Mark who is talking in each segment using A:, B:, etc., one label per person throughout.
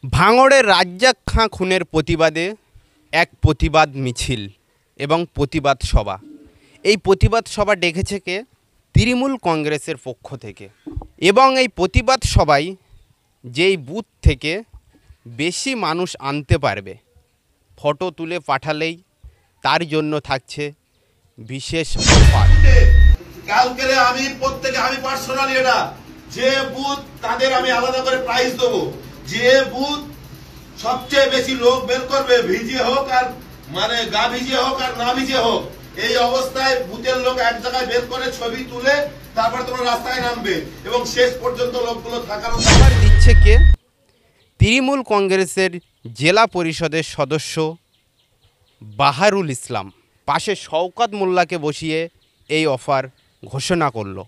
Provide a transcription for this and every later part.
A: ভাঙড়ের রাজ্জাক খাঁ খুনের প্রতিবাদে এক প্রতিবাদ মিছিল এবং প্রতিবাদ সভা। এই প্রতিবাদ সভা ডেকেছে কে? তৃণমূল কংগ্রেসের পক্ষ থেকে। এবং এই প্রতিবাদ সভায় যেই বুথ থেকে বেশি মানুষ আনতে পারবে, ফটো তুলে পাঠালেই তার জন্য থাকছে বিশেষ অফার।
B: কালকে আমি পার্সোনালি এটা যে বুথ তাদের আমি আলাদা করে প্রাইস দেবো। যে বুথ সবচেয়ে বেশি লোক বের করবে, ভিজিয়ে হোক আর মানে গা ভিজিয়ে হোক আর না ভিজিয়ে হোক, এই অবস্থায় বুথের লোক এক জায়গায় বের করে ছবি তুলে তারপর তোমরা রাস্তায় নামবে এবং শেষ পর্যন্ত লোকগুলো থাকার
A: অফার দিচ্ছে কে? তৃণমূল কংগ্রেসের জেলা পরিষদের সদস্য বাহারুল ইসলাম পাশে শওকত মোল্লাকে বসিয়ে এই অফার ঘোষণা করল।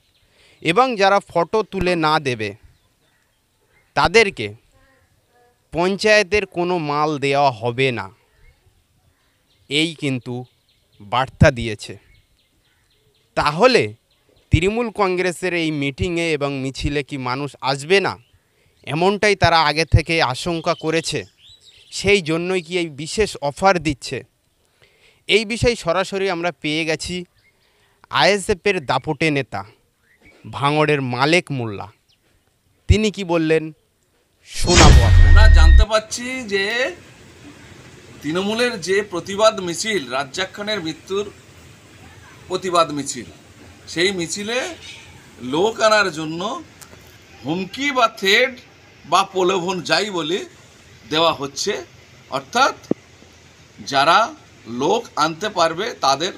A: এবং যারা ফটো তুলে না দেবে তাদেরকে পঞ্চায়েতের কোনো মাল দেওয়া হবে না, এই কিন্তু বার্তা দিয়েছে। তাহলে তৃণমূল কংগ্রেসের এই মিটিংয়ে এবং মিছিলে কি মানুষ আসবে না? এমনটাই তারা আগে থেকে আশঙ্কা করেছে, সেই জন্যই কি এই বিশেষ অফার দিচ্ছে। এই বিষয়ে সরাসরি আমরা পেয়ে গেছি আইএসএফের দাপটে নেতা ভাঙড়ের মালেক মোল্লা। তিনি কি বললেন শোনাবো।
C: আমরা জানতে পাচ্ছি যে তৃণমূলের যে প্রতিবাদ মিছিল, রাজ্জাক খানের মৃত্যুর প্রতিবাদ মিছিল, সেই মিছিলে লোক আনার জন্য হুমকি বা থ্রেট বা প্রলোভন যাই বলে দেওয়া হচ্ছে। অর্থাৎ যারা লোক আনতে পারবে তাদের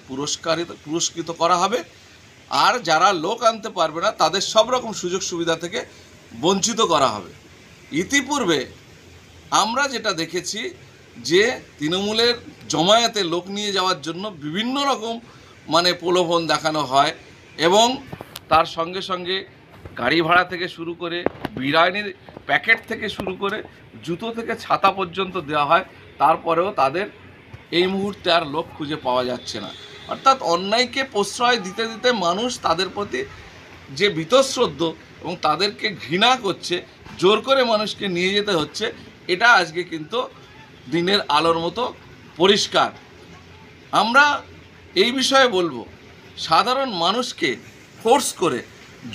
C: পুরস্কৃত করা হবে, আর যারা লোক আনতে পারবে না তাদের সব রকম সুযোগ সুবিধা থেকে বঞ্চিত করা হবে। ইতিপূর্বে আমরা যেটা দেখেছি যে তৃণমূলের জমায়েতে লোক নিয়ে যাওয়ার জন্য বিভিন্ন রকম প্রলোভন দেখানো হয় এবং তার সঙ্গে সঙ্গে গাড়ি ভাড়া থেকে শুরু করে বিরিয়ানির প্যাকেট থেকে শুরু করে জুতো থেকে ছাতা পর্যন্ত দেওয়া হয়। তারপরেও তাদের এই মুহূর্তে আর লোক খুঁজে পাওয়া যাচ্ছে না। অর্থাৎ অন্যায়কে প্রশ্রয় দিতে দিতে মানুষ তাদের প্রতি যে বীতশ্রদ্ধ এবং তাদেরকে ঘৃণা করছে, জোর করে মানুষকে নিয়ে যেতে হচ্ছে, এটা আজকে কিন্তু দিনের আলোর মতো পরিষ্কার। আমরা এই বিষয়ে বলবো, সাধারণ মানুষকে ফোর্স করে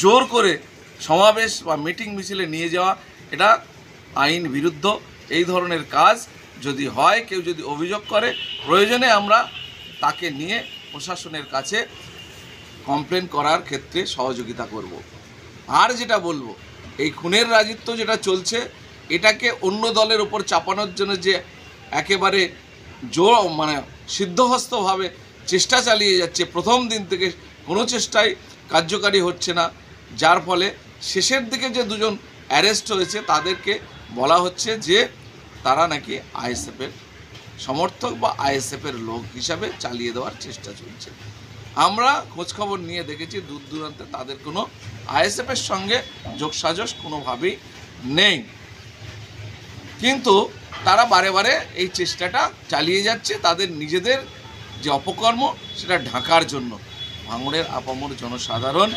C: জোর করে সমাবেশ বা মিটিং মিছিলে নিয়ে যাওয়া এটা আইন বিরুদ্ধ। এই ধরনের কাজ যদি হয়, কেউ যদি অভিযোগ করে, প্রয়োজনে আমরা তাকে নিয়ে প্রশাসনের কাছে কমপ্লেন করার ক্ষেত্রে সহযোগিতা করব। আর যেটা বলবো, এই খুনের রাজত্ব যেটা চলছে, এটাকে অন্য দলের উপর চাপানোর জন্য যে একেবারে সিদ্ধহস্তভাবে চেষ্টা চালিয়ে যাচ্ছে, প্রথম দিন থেকে কোনো চেষ্টাই কার্যকারী হচ্ছে না, যার ফলে শেষের দিকে যে দুজন অ্যারেস্ট হয়েছে তাদেরকে বলা হচ্ছে যে তারা নাকি আইএসএফের সমর্থক বা আইএসএফের লোক হিসাবে চালিয়ে দেওয়ার চেষ্টা চলছে। আমরা খোঁজখবর নিয়ে দেখেছি দূর দূরান্তে তাদের কোনো আইএসএফের সঙ্গে যোগসাজশ কোনোভাবেই নেই, কিন্তু তারা বারে বারে এই চেষ্টাটা চালিয়ে যাচ্ছে তাদের নিজেদের যে অপকর্ম সেটা ঢাকার জন্য। ভাঙড়ের আপামর জনসাধারণ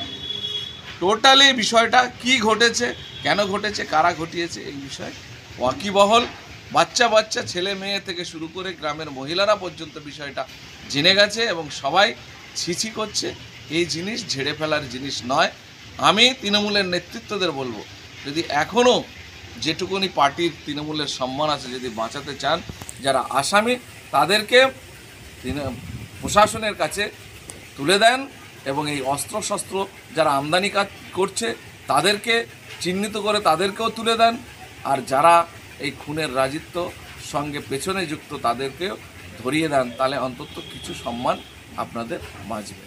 C: টোটালি বিষয়টা কি ঘটেছে, কেন ঘটেছে, কারা ঘটিয়েছে এই বিষয়ে ওয়াকিবহল। বাচ্চা ছেলে মেয়ে থেকে শুরু করে গ্রামের মহিলারা পর্যন্ত বিষয়টা জেনে গেছে এবং সবাই ছিছি করছে। এই জিনিস ঝেড়ে ফেলার জিনিস নয়। আমি তৃণমূলের নেতৃত্বদের বলবো, যদি এখনও যেটুকুনি পার্টির তৃণমূলের সম্মান আছে যদি বাঁচাতে চান, যারা আসামি তাদেরকে প্রশাসনের কাছে তুলে দেন এবং এই অস্ত্রশস্ত্র যারা আমদানি কাজ করছে তাদেরকে চিহ্নিত করে তাদেরকেও তুলে দেন, আর যারা এই খুনের রাজত্ব সঙ্গে পেছনে যুক্ত তাদেরকেও ধরিয়ে দেন, তাহলে অন্তত কিছু সম্মান আপনাদের বাঁচবে।